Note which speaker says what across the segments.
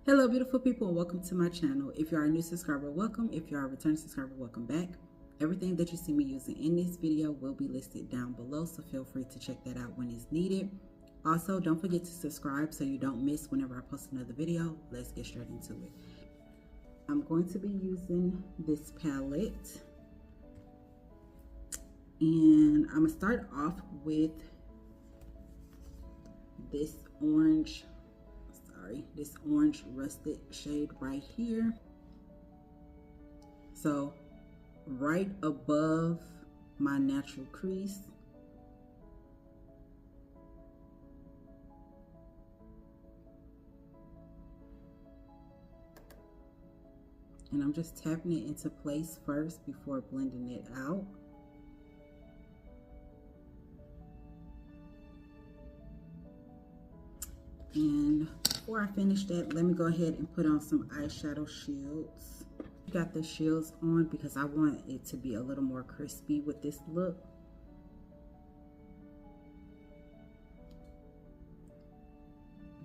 Speaker 1: Hello beautiful people and welcome to my channel. If you are a new subscriber, welcome. If you are a returning subscriber, welcome back. Everything that you see me using in this video will be listed down below, so feel free to check that out when it's needed. Also, don't forget to subscribe so you don't miss whenever I post another video. Let's get straight into it. I'm going to be using this palette, and I'm gonna start off with this orange rusted shade right here. So right above my natural crease. And I'm just tapping it into place first before blending it out. And before I finish that, let me go ahead and put on some eyeshadow shields. I got the shields on because I want it to be a little more crispy with this look.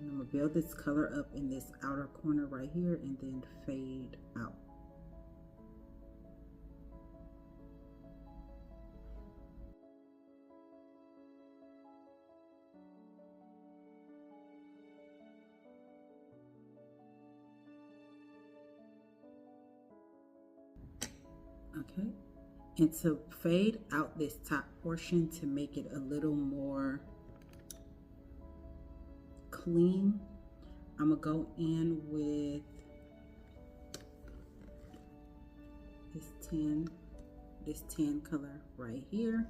Speaker 1: And I'm gonna build this color up in this outer corner right here and then fade out. Okay, and to fade out this top portion to make it a little more clean, I'm gonna go in with this tan color right here.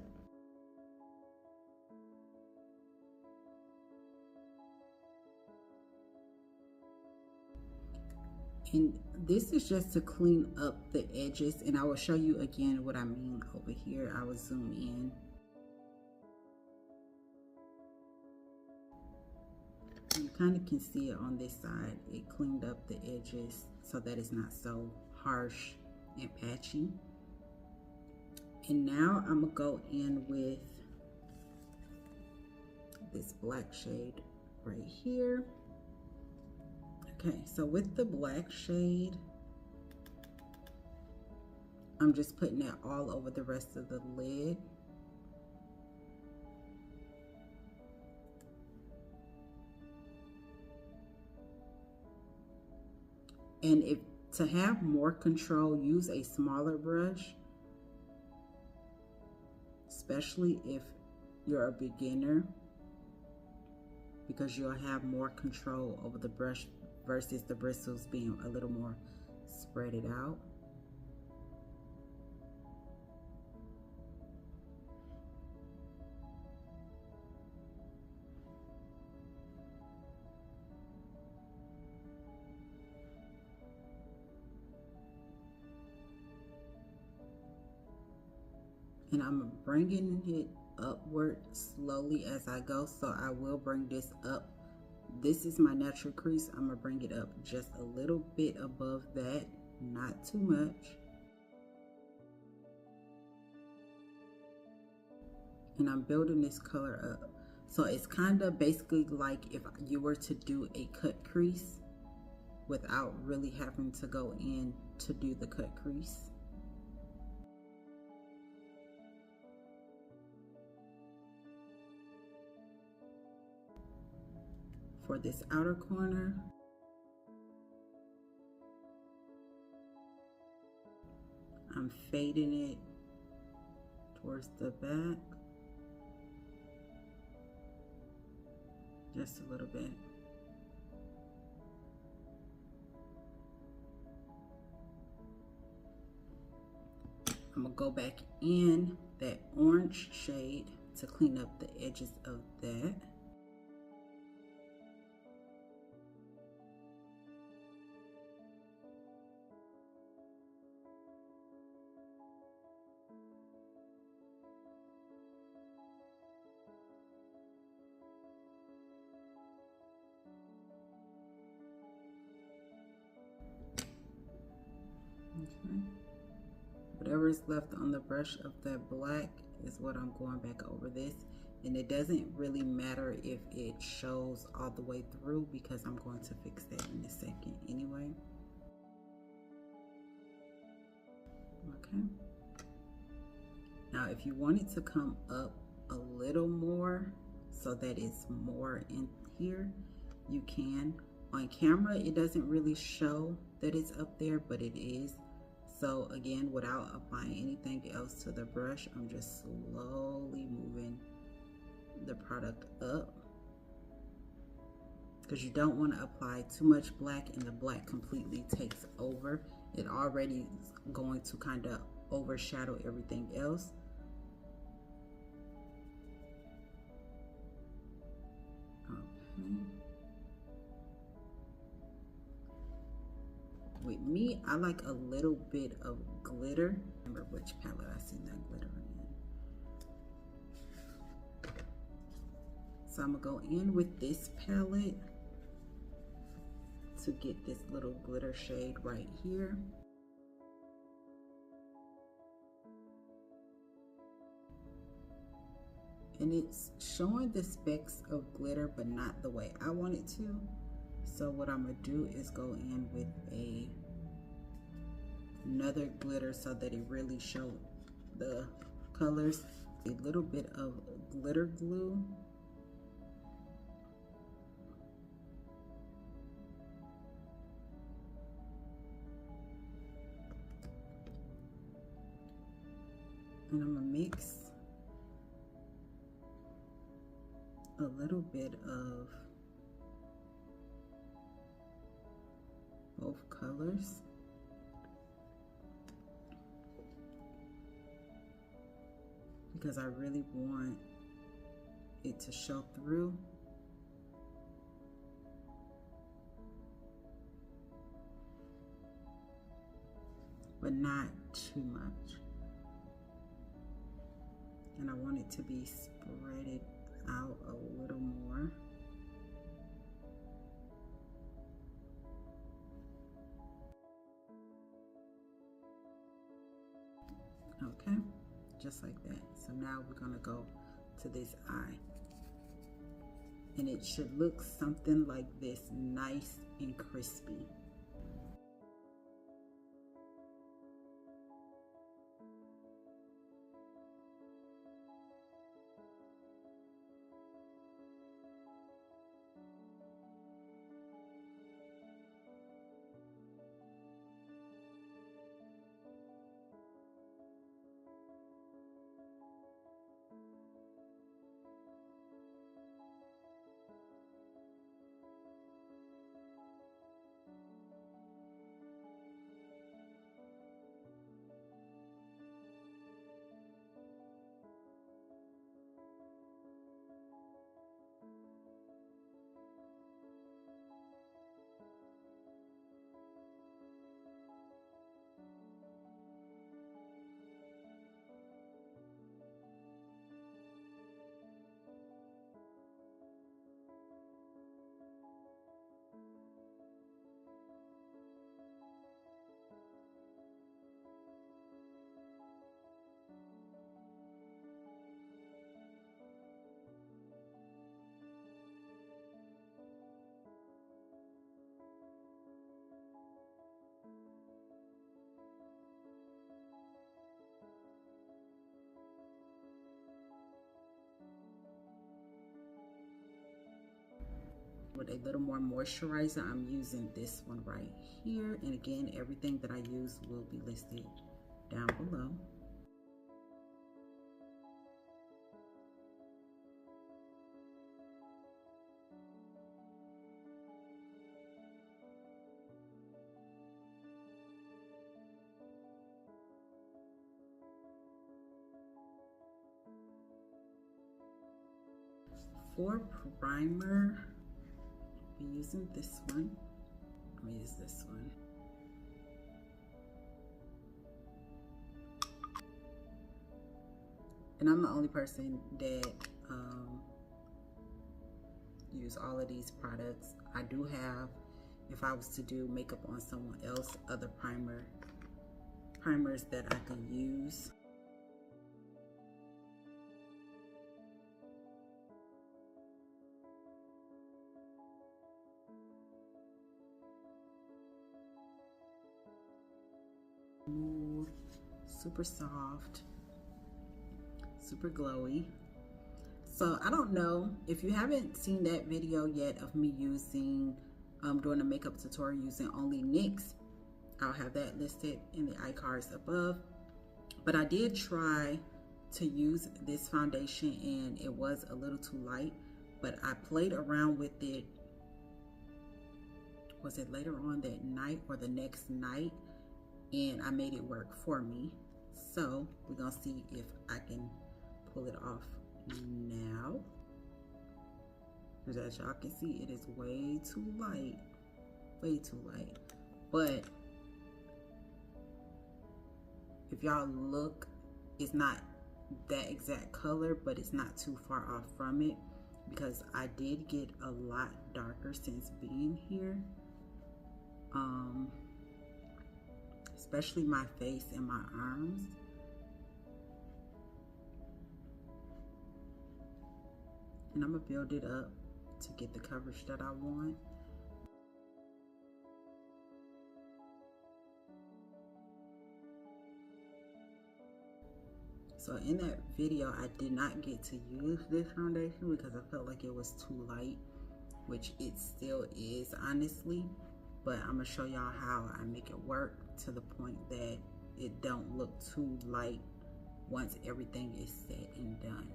Speaker 1: And this is just to clean up the edges, and I will show you again what I mean over here. I will zoom in. You kind of can see it on this side. It cleaned up the edges so that it's not so harsh and patchy. And now I'm gonna go in with this black shade right here. Okay, so with the black shade, I'm just putting that all over the rest of the lid. And to have more control, use a smaller brush, especially if you're a beginner, because you'll have more control over the brush versus the bristles being a little more spreaded out. And I'm bringing it upward slowly as I go, so I will bring this up. This is my natural crease. I'm gonna bring it up just a little bit above that, not too much. And I'm building this color up. So it's kind of basically like if you were to do a cut crease without really having to go in to do the cut crease. For this outer corner, I'm fading it towards the back just a little bit. I'm gonna go back in that orange shade to clean up the edges of that. Okay. Whatever is left on the brush of that black is what I'm going back over this. And it doesn't really matter if it shows all the way through because I'm going to fix that in a second Okay. Now, if you want it to come up a little more so that it's more in here, you can. On camera, it doesn't really show that it's up there, but it is. So again, without applying anything else to the brush, I'm just slowly moving the product up, because you don't want to apply too much black and the black completely takes over. It already is going to kind of overshadow everything else. Okay. With me, I like a little bit of glitter. Remember which palette I seen that glitter in. So I'm gonna go in with this palette to get this little glitter shade right here. And it's showing the specks of glitter, but not the way I want it to. So what I'm gonna do is go in with another glitter so that it really shows the colors. A little bit of glitter glue. And I'm gonna mix a little bit of both colors. Because I really want it to show through. But not too much. And I want it to be spreaded out a little more. Okay, just like that. So now we're gonna go to this eye. And it should look something like this, nice and crispy. With a little more moisturizer, I'm using this one right here. And again, everything that I use will be listed down below. For primer, I'll be using this one. I'm gonna use this one. And I'm the only person that use all of these products. I do have, if I was to do makeup on someone else, other primers that I can use. super soft, super glowy. So I don't know if you haven't seen that video yet of me using doing a makeup tutorial using only NYX. I'll have that listed in the iCards above. But I did try to use this foundation and it was a little too light, but I played around with it. Was it later on that night or the next night? And I made it work for me. So we're gonna see if I can pull it off now. Because as y'all can see, it is way too light. Way too light. But if y'all look, it's not that exact color, but it's not too far off from it, because I did get a lot darker since being here. Especially my face and my arms. And I'm gonna build it up to get the coverage that I want. So in that video, I did not get to use this foundation because I felt like it was too light, which it still is, honestly. But I'm gonna show y'all how I make it work to the point that it don't look too light once everything is said and done.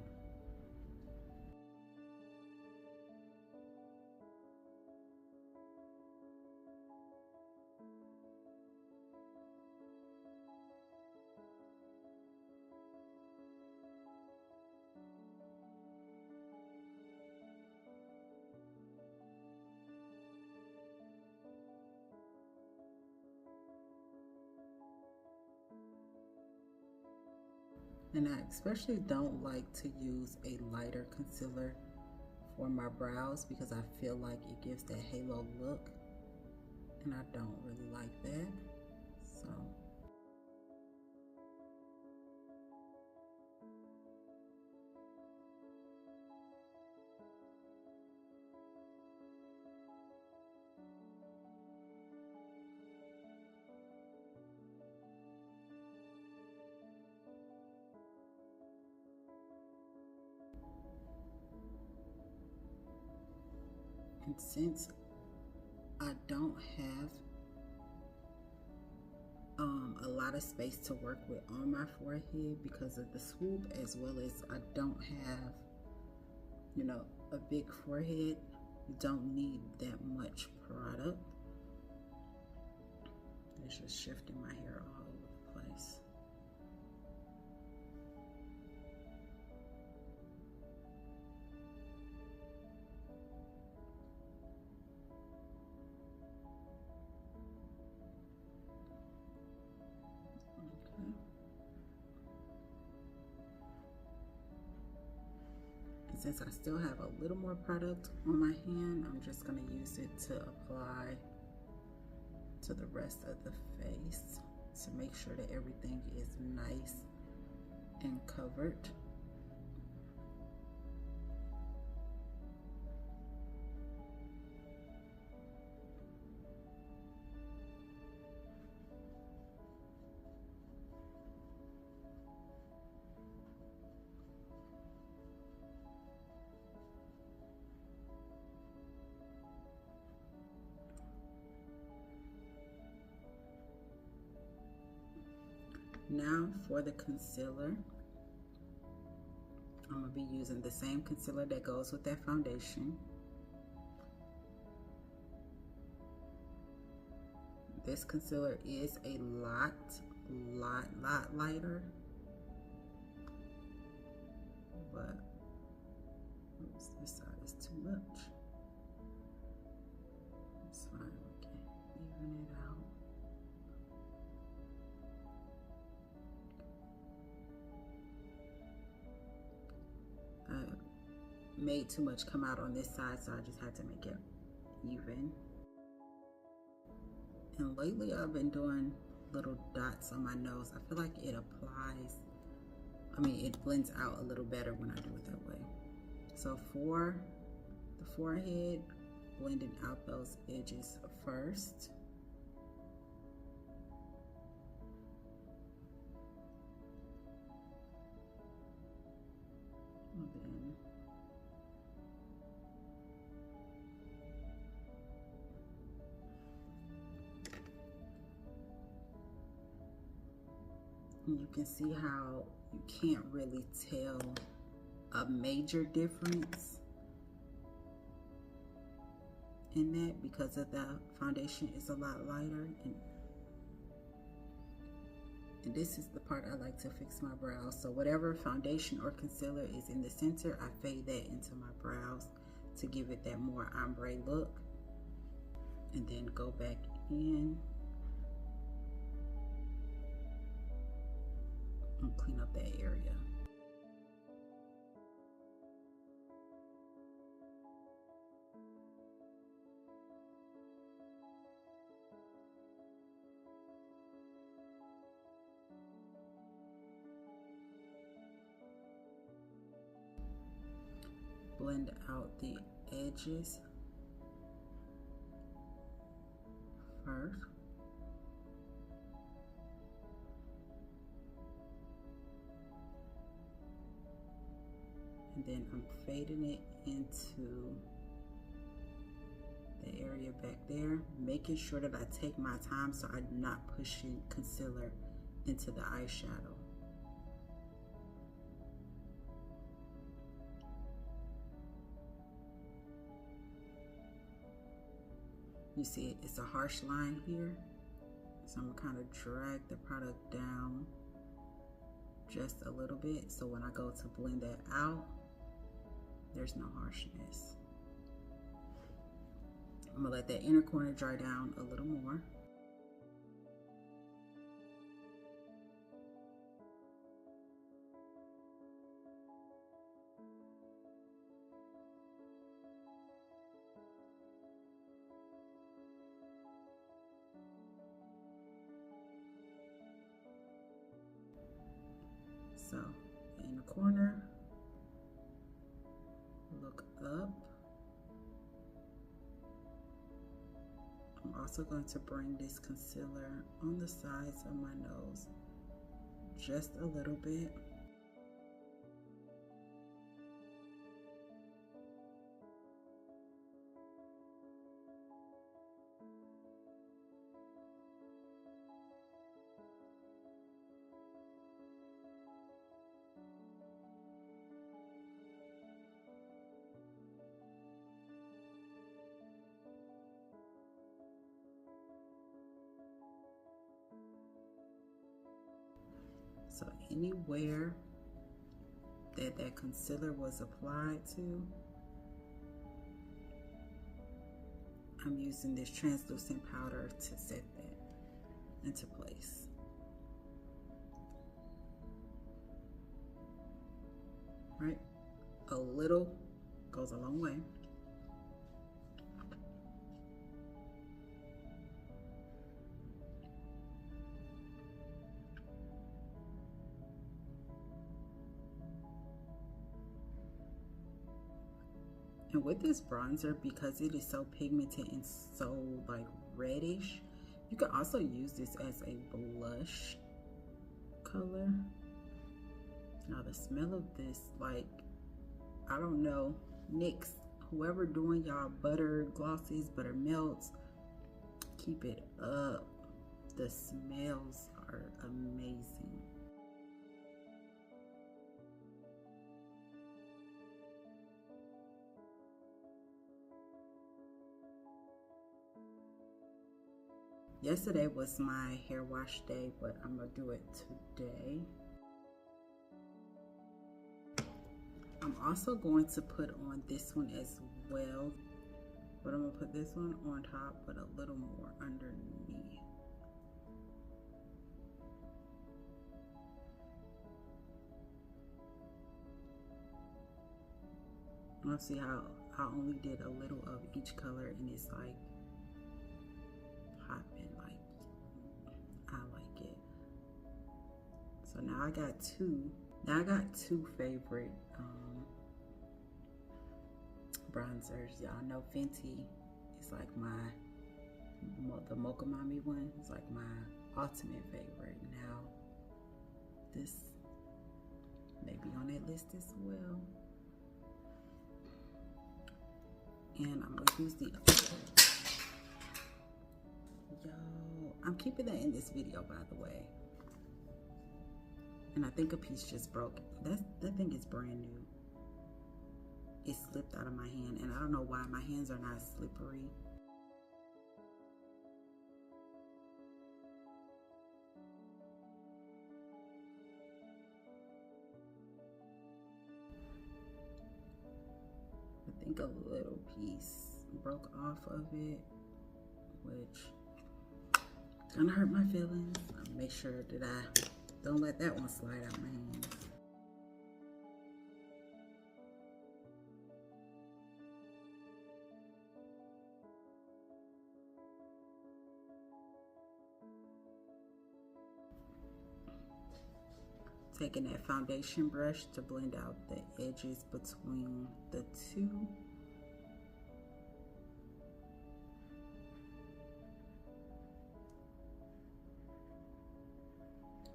Speaker 1: And I especially don't like to use a lighter concealer for my brows because I feel like it gives that halo look, and I don't really like that. So and since I don't have a lot of space to work with on my forehead because of the swoop, as well as I don't have, you know, a big forehead, you don't need that much product. It's just shifting my hair all over the place. Since I still have a little more product on my hand, I'm just going to use it to apply to the rest of the face to make sure that everything is nice and covered. Now for the concealer, I'm going to be using the same concealer that goes with that foundation. This concealer is a lot lighter, but oops, this side is too much. It's fine, we can even it out. Made too much come out on this side, so I just had to make it even. And lately I've been doing little dots on my nose. I feel like it applies, I mean, it blends out a little better when I do it that way. So for the forehead, blending out those edges first. And you can see how you can't really tell a major difference in that because of the foundation is a lot lighter. And this is the part I like to fix my brows. So whatever foundation or concealer is in the center, I fade that into my brows to give it that more ombre look. And then go back in and clean up that area. Blend out the edges first. And then I'm fading it into the area back there, making sure that I take my time so I'm not pushing concealer into the eyeshadow. You see it's a harsh line here, so I'm gonna kind of drag the product down just a little bit, so when I go to blend that out, there's no harshness. I'm gonna let that inner corner dry down a little more. So in the corner, look up. I'm also going to bring this concealer on the sides of my nose just a little bit. So anywhere that concealer was applied to, I'm using this translucent powder to set that into place. Right? A little goes a long way. And with this bronzer, because it is so pigmented and so like reddish, you can also use this as a blush color. Now the smell of this, like, I don't know, NYX, whoever doing y'all butter glosses, Buttermelts, keep it up. The smells are amazing. Yesterday was my hair wash day, but I'm gonna do it today. I'm also going to put on this one as well, but I'm gonna put this one on top, but a little more underneath. I'm gonna see how I only did a little of each color, and it's like popping, like I like it. So now I got two. Now I got two favorite bronzers. Y'all know Fenty is like the Mocha Mommy one. It's like my ultimate favorite. Now this may be on that list as well. And I'm gonna use the yo, I'm keeping that in this video, by the way. And I think a piece just broke. That thing is brand new. It slipped out of my hand, and I don't know why my hands are not slippery. I think a little piece broke off of it, which is gonna hurt my feelings. I'll make sure that I don't let that one slide out my hands. Taking that foundation brush to blend out the edges between the two.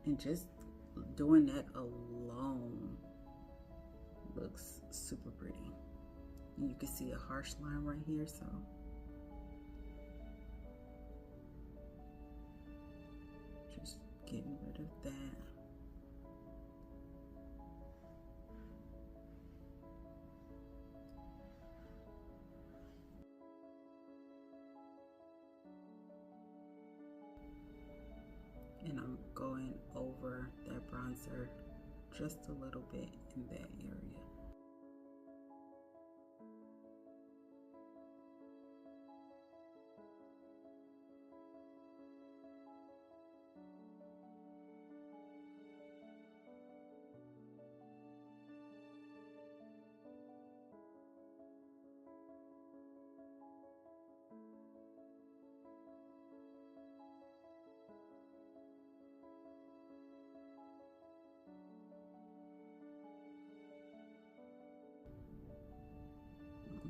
Speaker 1: And just doing that alone looks super pretty. And you can see a harsh line right here, so just getting rid of that. And I'm going over that bronzer just a little bit in that area.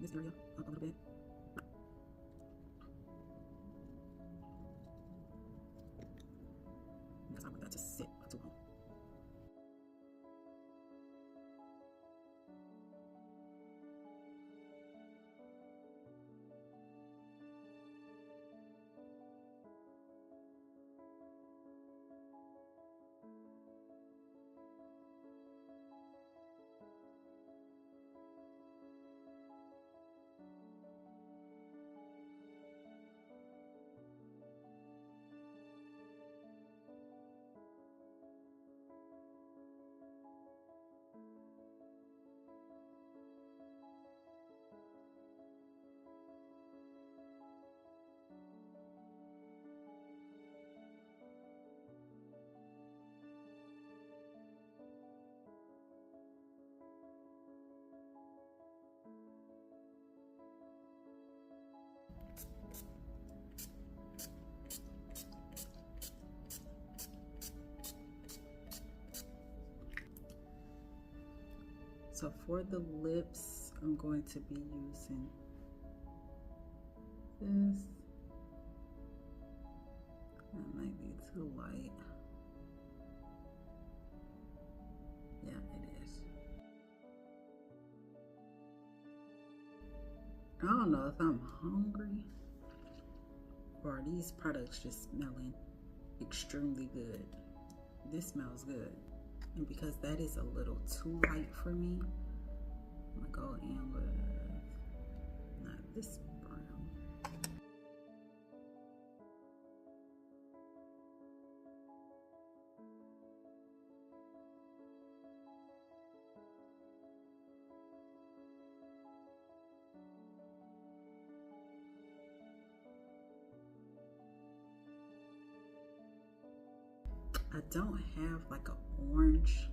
Speaker 1: This area up a little bit. Because I want that to sit for too long. So for the lips, I'm going to be using this. That might be too light. Yeah, it is. I don't know if I'm hungry or are these products just smelling extremely good. This smells good. And because that is a little too light for me, I'm gonna go in with not this brown. I don't have like an orange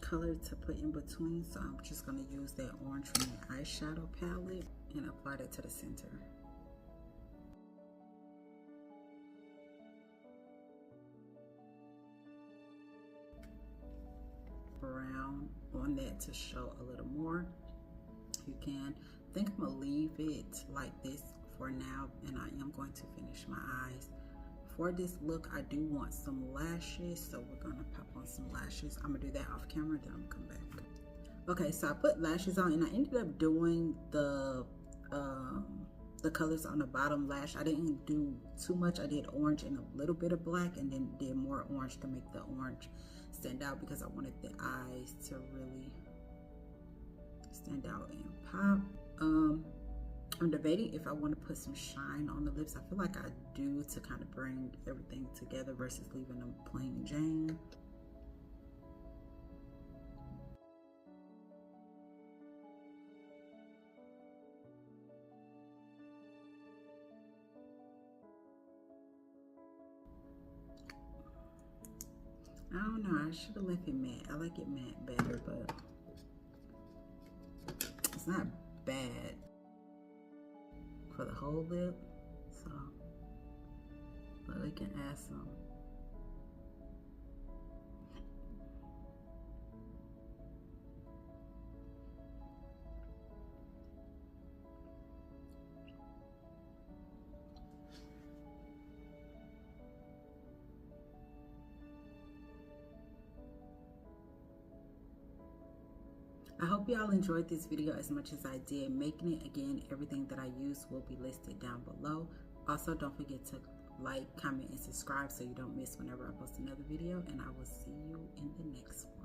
Speaker 1: color to put in between, so I'm just going to use that orange from the eyeshadow palette and apply that to the center. Brown on that to show a little more. You can. I think I'm going to leave it like this for now, and I am going to finish my eyes. For this look, I do want some lashes, so we're gonna pop on some lashes. I'm gonna do that off camera, then I'm gonna come back. Okay, so I put lashes on, and I ended up doing the the colors on the bottom lash. I didn't do too much. I did orange and a little bit of black, and then did more orange to make the orange stand out because I wanted the eyes to really stand out and pop. I'm debating if I want to put some shine on the lips. I feel like I do, to kind of bring everything together versus leaving them plain Jane. I don't know, I should have left it matte. I like it matte better, but it's not bad for the whole lip, so, but we can add some. I hope y'all enjoyed this video as much as I did making it. Again, everything that I use will be listed down below. Also, don't forget to like, comment, and subscribe so you don't miss whenever I post another video, and I will see you in the next one.